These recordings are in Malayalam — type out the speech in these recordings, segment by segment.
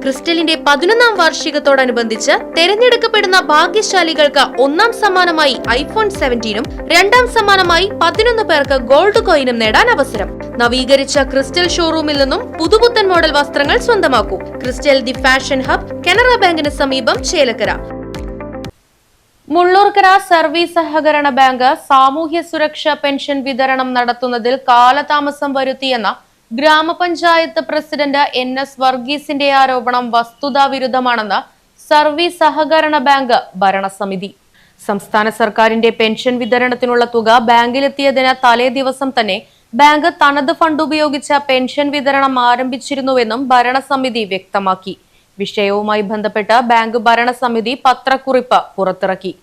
ക്രിസ്റ്റലിന്റെ 11ാം വാർഷികത്തോടനുബന്ധിച്ച് തെരഞ്ഞെടുക്കപ്പെടുന്ന ഭാഗ്യശാലികൾക്ക് ഒന്നാം സമ്മാനമായി iPhone 17ഉം രണ്ടാം സമ്മാനമായി 11 പേർക്ക് ഗോൾഡ് കോയിനും നേടാൻ അവസരം. നവീകരിച്ച ക്രിസ്റ്റൽ ഷോറൂമിൽ നിന്നും പുതുപുത്തൻ മോഡൽ വസ്ത്രങ്ങൾ സ്വന്തമാക്കൂ. Crystal the fashion hub, Canara ബാങ്കിന് സമീപം, ചേലക്കര. മുള്ളൂർക്കര സർവീസ് സഹകരണ ബാങ്ക് സാമൂഹ്യ സുരക്ഷാ പെൻഷൻ വിതരണം നടത്തുന്നതിൽ കാലതാമസം വരുത്തിയെന്ന ഗ്രാമപഞ്ചായത്ത് പ്രസിഡന്റ് NS വർഗീസിന്റെ ആരോപണം വസ്തുതാവിരുദ്ധമാണെന്ന് സർവീസ് സഹകരണ ബാങ്ക് ഭരണസമിതി. സംസ്ഥാന സർക്കാരിന്റെ പെൻഷൻ വിതരണത്തിനുള്ള തുക ബാങ്കിലെത്തിയതിന് തലേ ദിവസം തന്നെ ബാങ്ക് തനത് ഫണ്ട് ഉപയോഗിച്ച പെൻഷൻ വിതരണം ആരംഭിച്ചിരുന്നുവെന്നും ഭരണസമിതി വ്യക്തമാക്കി. വിഷയവുമായി ബന്ധപ്പെട്ട് ബാങ്ക് ഭരണസമിതി പത്രക്കുറിപ്പ് പുറത്തിറക്കി.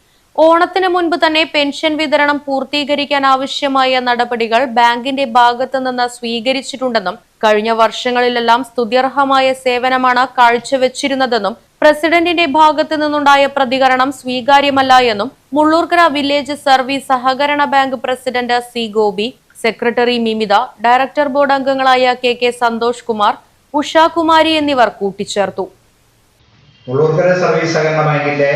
ഓണത്തിന് മുൻപ് തന്നെ പെൻഷൻ വിതരണം പൂർത്തീകരിക്കാൻ ആവശ്യമായ നടപടികൾ ബാങ്കിന്റെ ഭാഗത്തു നിന്ന് സ്വീകരിച്ചിട്ടുണ്ടെന്നും കഴിഞ്ഞ വർഷങ്ങളിലെല്ലാം സ്തുത്യർഹമായ സേവനമാണ് കാഴ്ചവെച്ചിരുന്നതെന്നും പ്രസിഡന്റിന്റെ ഭാഗത്തു നിന്നുണ്ടായ പ്രതികരണം സ്വീകാര്യമല്ല എന്നും മുള്ളൂർക്കര വില്ലേജ് സർവീസ് സഹകരണ bank president C. Gopi, secretary Mimitha, director board അംഗങ്ങളായ KK സന്തോഷ് കുമാർ, ഉഷാകുമാരി എന്നിവർ കൂട്ടിച്ചേർത്തു. മുള്ളൂർക്കര സർവീസ് സഹകരണ ബാങ്കിന്റെ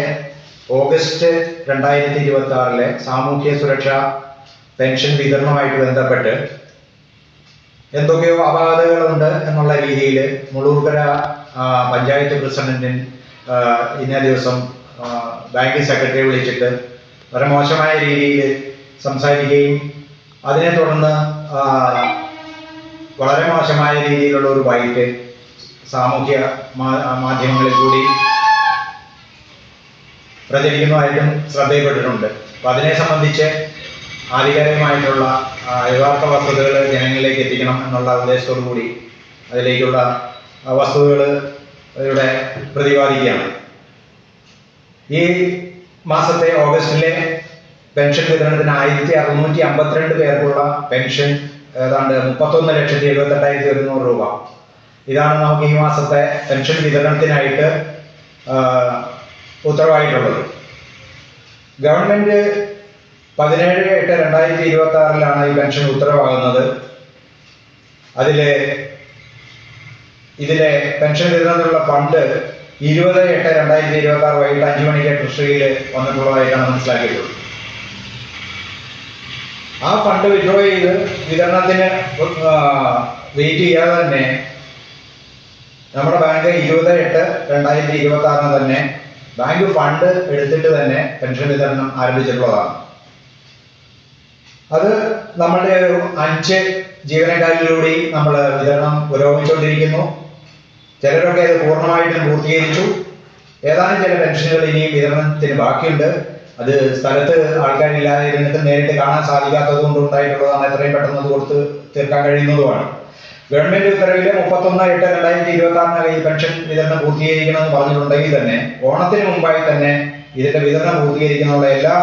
ഓഗസ്റ്റ് 2026 സാമൂഹ്യ സുരക്ഷാ പെൻഷൻ വിതരണവുമായിട്ട് ബന്ധപ്പെട്ട് എന്തൊക്കെയോ അപാകതകളുണ്ട് എന്നുള്ള രീതിയിൽ മുള്ളൂർക്കര പഞ്ചായത്ത് പ്രസിഡന്റിൻ ഇന്നേ ദിവസം ബാങ്കിംഗ് സെക്രട്ടറിയെ വിളിച്ചിട്ട് വളരെ മോശമായ രീതിയിൽ സംസാരിക്കുകയും അതിനെ തുടർന്ന് വളരെ മോശമായ രീതിയിലുള്ള ഒരു ബൈറ്റ് സാമൂഹ്യ മാധ്യമങ്ങളിൽ കൂടി പ്രചരിക്കുന്നതായിട്ടും ശ്രദ്ധയിൽപ്പെട്ടിട്ടുണ്ട്. അപ്പോൾ അതിനെ സംബന്ധിച്ച് ആധികാരികമായിട്ടുള്ള യഥാർത്ഥ വസ്തുതകൾ ജനങ്ങളിലേക്ക് എത്തിക്കണം എന്നുള്ള ഉദ്ദേശത്തോടു കൂടി അതിലേക്കുള്ള വസ്തുതകൾ ഇവിടെ പ്രതിപാദിക്കുകയാണ്. ഈ മാസത്തെ ഓഗസ്റ്റിലെ പെൻഷൻ വിതരണത്തിന് 1652 പേർക്കുള്ള പെൻഷൻ ഏതാണ്ട് 31,78,100 രൂപ. ഇതാണ് നമുക്ക് ഈ മാസത്തെ പെൻഷൻ വിതരണത്തിനായിട്ട് ഉത്തരവായിട്ടുള്ളത്. ഗവൺമെന്റ് 17/8/2026 ഈ പെൻഷൻ ഉത്തരവാകുന്നത്. ഇതിലെ പെൻഷൻ വിതരണത്തിനുള്ള ഫണ്ട് 20/8/2026 വൈകിട്ട് 5 മണിക്ക് ട്രഷറിയിൽ വന്നിട്ടുള്ളതായിട്ടാണ് മനസ്സിലാക്കിയിട്ടുള്ളത്. ആ ഫണ്ട് വിഡ്രോ ചെയ്ത് വിതരണത്തിന് വെയിറ്റ് ചെയ്യാതെ തന്നെ നമ്മുടെ ബാങ്ക് 20/8/2026 തന്നെ ബാങ്ക് ഫണ്ട് എടുത്തിട്ട് തന്നെ പെൻഷൻ വിതരണം ആരംഭിച്ചിട്ടുള്ളതാണ്. അത് നമ്മളുടെ 5 ജീവനക്കാരിലൂടെ നമ്മൾ വിതരണം പുരോഗമിച്ചുകൊണ്ടിരിക്കുന്നു. ചിലരൊക്കെ അത് പൂർണ്ണമായിട്ടും പൂർത്തീകരിച്ചു. ഏതാനും ചില പെൻഷനുകൾ ഇനിയും വിതരണത്തിന് ബാക്കിയുണ്ട്. അത് സ്ഥലത്ത് ആൾക്കാരില്ലാതെ ഇരുന്നിട്ട് നേരിട്ട് കാണാൻ സാധിക്കാത്തത് കൊണ്ട് ഉണ്ടായിട്ടുള്ളതാണ്. എത്രയും പെട്ടെന്ന് അത് കൊടുത്ത് തീർക്കാൻ കഴിയുന്നതുമാണ്. ഗവൺമെന്റ് ഉത്തരവില് 31/8/2026 ഈ പെൻഷൻ വിതരണം പൂർത്തീകരിക്കണമെന്ന് പറഞ്ഞിട്ടുണ്ടെങ്കിൽ തന്നെ ഓണത്തിന് മുമ്പായി തന്നെ ഇതിന്റെ വിതരണം പൂർത്തീകരിക്കാനുള്ള എല്ലാ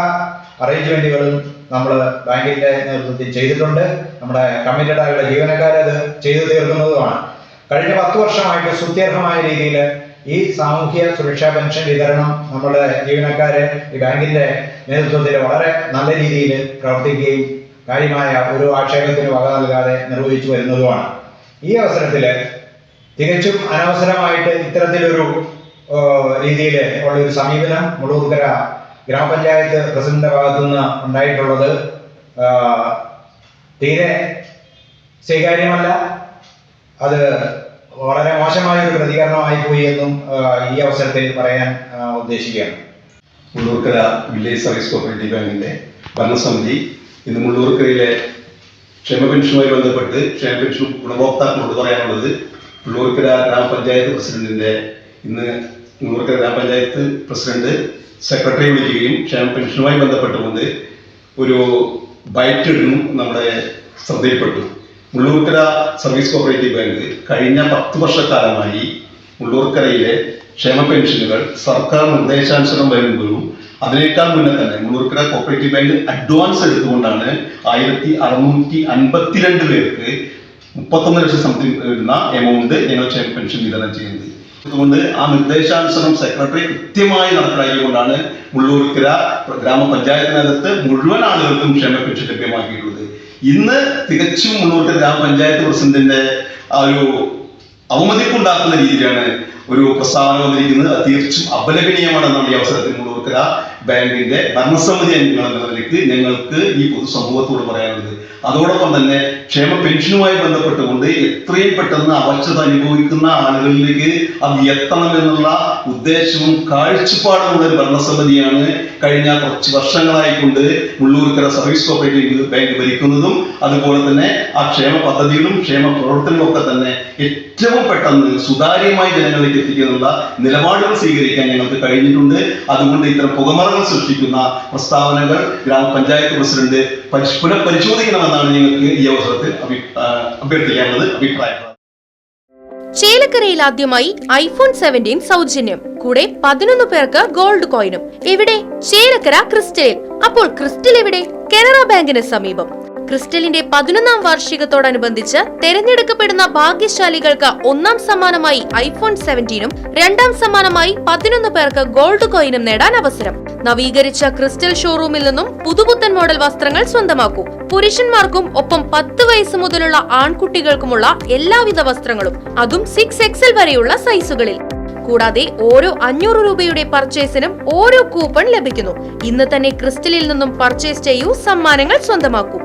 അറേഞ്ച്മെന്റുകളും നമ്മൾ ബാങ്കിന്റെ നേതൃത്വത്തിൽ ചെയ്തിട്ടുണ്ട്. നമ്മുടെ കമ്മിറ്റഡ് ആയുള്ള ജീവനക്കാരത് ചെയ്തു തീർക്കുന്നതുമാണ്. കഴിഞ്ഞ 10 വർഷമായിട്ട് സ്തുത്യർഹമായ രീതിയിൽ ഈ സാമൂഹ്യ സുരക്ഷാ പെൻഷൻ വിതരണം നമ്മുടെ ജീവനക്കാര് ഈ ബാങ്കിന്റെ നേതൃത്വത്തിൽ വളരെ നല്ല രീതിയിൽ പ്രവർത്തിക്കുകയും കാര്യമായ ഒരു ആക്ഷേപത്തിന് വക നൽകാതെ നിർവഹിച്ചു വരുന്നതുമാണ്. ഈ അവസരത്തിൽ തികച്ചും അനവസരമായിട്ട് ഇത്തരത്തിലൊരു രീതിയിൽ ഉള്ള ഒരു സമീപനം മുള്ളൂർക്കര ഗ്രാമപഞ്ചായത്ത് പ്രസിഡന്റിന്റെ ഭാഗത്തു നിന്ന് ഉണ്ടായിട്ടുള്ളത് തീരെ സ്വീകാര്യമല്ല. അത് വളരെ മോശമായ ഒരു പ്രതികരണമായി പോയി എന്നും ഈ അവസരത്തിൽ പറയാൻ ഉദ്ദേശിക്കുകയാണ്. മുള്ളൂർക്കര വില്ലേജ് സർവീസ് കോപ്പറേറ്റീവ് ബാങ്കിന്റെ ഭരണസമിതി ഇന്ന് മുള്ളൂർക്കരയിലെ ക്ഷേമ പെൻഷനുമായി ബന്ധപ്പെട്ട് ക്ഷേമ പെൻഷൻ ഗുണഭോക്താക്കളോട് പറയാനുള്ളത്, മുള്ളൂർക്കര ഗ്രാമപഞ്ചായത്ത് പ്രസിഡന്റിന്റെ ഇന്ന് മുള്ളൂർക്കര ഗ്രാമപഞ്ചായത്ത് പ്രസിഡന്റ് സെക്രട്ടറി വിളിക്കുകയും ക്ഷേമ പെൻഷനുമായി ബന്ധപ്പെട്ടുകൊണ്ട് ഒരു ബൈറ്റ് ഇടുന്നു നമ്മുടെ ശ്രദ്ധയിൽപ്പെട്ടു. മുള്ളൂർക്കര സർവീസ് കോപ്പറേറ്റീവ് ബാങ്ക് കഴിഞ്ഞ 10 വർഷക്കാലമായി മുള്ളൂർക്കരയിലെ ക്ഷേമ പെൻഷനുകൾ സർക്കാർ നിർദ്ദേശാനുസരണം വരുമ്പോഴും അതിനേക്കാൾ മുന്നേ തന്നെ മുള്ളൂർക്കര കോപ്പറേറ്റീവ് ബാങ്ക് അഡ്വാൻസ് എടുത്തുകൊണ്ടാണ് 1652 പേർക്ക് 31 ലക്ഷം സംതിങ് വരുന്ന എമൗണ്ട് ഞങ്ങൾ ക്ഷേമ പെൻഷൻ വിതരണം ചെയ്യുന്നത്. അതുകൊണ്ട് ആ നിർദ്ദേശാനുസരണം സെക്രട്ടറി കൃത്യമായി നടപ്പിലാക്കിക്കൊണ്ടാണ് മുള്ളൂർക്കര ഗ്രാമപഞ്ചായത്തിനകത്ത് മുഴുവൻ ആളുകൾക്കും ക്ഷേമ പെൻഷൻ ലഭ്യമാക്കിയിട്ടുള്ളത്. ഇന്ന് തികച്ചും മുള്ളൂർക്കര ഗ്രാമപഞ്ചായത്ത് പ്രസിഡന്റിന്റെ ആ ഒരു അവമതിപ്പുണ്ടാക്കുന്ന രീതിയിലാണ് ഒരു പ്രസ്താവന വന്നിരിക്കുന്നത് അത് തീർച്ചയായും അപലപനീയമാണെന്നാണ് ഈ അവസരത്തിൽ മുള്ളൂർക്കര ബാങ്കിന്റെ ഭരണസമിതി അംഗങ്ങൾ എന്ന നിലയ്ക്ക് ഞങ്ങൾക്ക് ഈ പൊതുസമൂഹത്തോട് പറയാനുള്ളത്. അതോടൊപ്പം തന്നെ ക്ഷേമ പെൻഷനുമായി ബന്ധപ്പെട്ടുകൊണ്ട് എത്രയും പെട്ടെന്ന് അവശത അനുഭവിക്കുന്ന ആളുകളിലേക്ക് അത് എത്തണം എന്നുള്ള ഉദ്ദേശവും കാഴ്ചപ്പാടുമുള്ള ഒരു ഭരണസമിതിയാണ് കഴിഞ്ഞ കുറച്ച് വർഷങ്ങളായിക്കൊണ്ട് മുള്ളൂർക്കര സർവീസ് കോപ്പറേറ്റീവ് ബാങ്ക് ഭരിക്കുന്നതും അതുപോലെ തന്നെ ആ ക്ഷേമ പദ്ധതികളും ക്ഷേമ പ്രവർത്തനങ്ങളും ഒക്കെ തന്നെ ഏറ്റവും പെട്ടെന്ന് സുതാര്യമായി ജനങ്ങളിലേക്ക് എത്തിക്കാനുള്ള നിലപാടുകൾ സ്വീകരിക്കാൻ ഞങ്ങൾക്ക് കഴിഞ്ഞിട്ടുണ്ട്. അതുകൊണ്ട് ഇത്തരം പുകമറകൾ സൃഷ്ടിക്കുന്ന പ്രസ്താവനകൾ ഗ്രാമപഞ്ചായത്ത് പ്രസിഡന്റ് പുനഃപരിശോധിക്കണമെന്നാണ് ഞങ്ങൾക്ക് ഈ അവസരത്തിൽ അഭ്യർത്ഥിക്കാനുള്ളത്, അഭിപ്രായം. ചേലക്കരയിൽ ആദ്യമായി iPhone 17 സൗജന്യം, കൂടെ 11 പേർക്ക് ഗോൾഡ് കോയിനും. എവിടെ? ചേലക്കര ക്രിസ്റ്റലിൽ. അപ്പോൾ ക്രിസ്റ്റൽ എവിടെ? കനറ ബാങ്കിന് സമീപം. ക്രിസ്റ്റലിന്റെ 11ാം വാർഷികത്തോടനുബന്ധിച്ച് തെരഞ്ഞെടുക്കപ്പെടുന്ന ഭാഗ്യശാലികൾക്ക് 1ാം സമ്മാനമായി iPhone 17ഉം 2ാം സമ്മാനമായി 11 പേർക്ക് ഗോൾഡ് കോയിനും നേടാൻ അവസരം. നവീകരിച്ച ക്രിസ്റ്റൽ ഷോറൂമിൽ നിന്നും പുതുപുത്തൻ മോഡൽ വസ്ത്രങ്ങൾ സ്വന്തമാക്കൂ. പുരുഷന്മാർക്കും ഒപ്പം 10 വയസ്സ് മുതലുള്ള ആൺകുട്ടികൾക്കുമുള്ള എല്ലാവിധ വസ്ത്രങ്ങളും, അതും 6XL വരെയുള്ള സൈസുകളിൽ. കൂടാതെ ഓരോ 500 രൂപയുടെ പർച്ചേസിനും ഓരോ കൂപ്പൺ ലഭിക്കുന്നു. ഇന്ന് തന്നെ ക്രിസ്റ്റലിൽ നിന്നും പർച്ചേസ് ചെയ്യൂ, സമ്മാനങ്ങൾ സ്വന്തമാക്കൂ.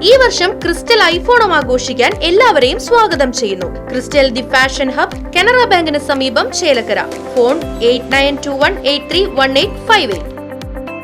ഈ വർഷം ക്രിസ്റ്റൽ ഐഫോണും ആഘോഷിക്കാൻ എല്ലാവരെയും സ്വാഗതം ചെയ്യുന്നു. Crystal the fashion hub, Canara ബാങ്കിന് സമീപം, ചേലക്കര. ഫോൺ 8921831858.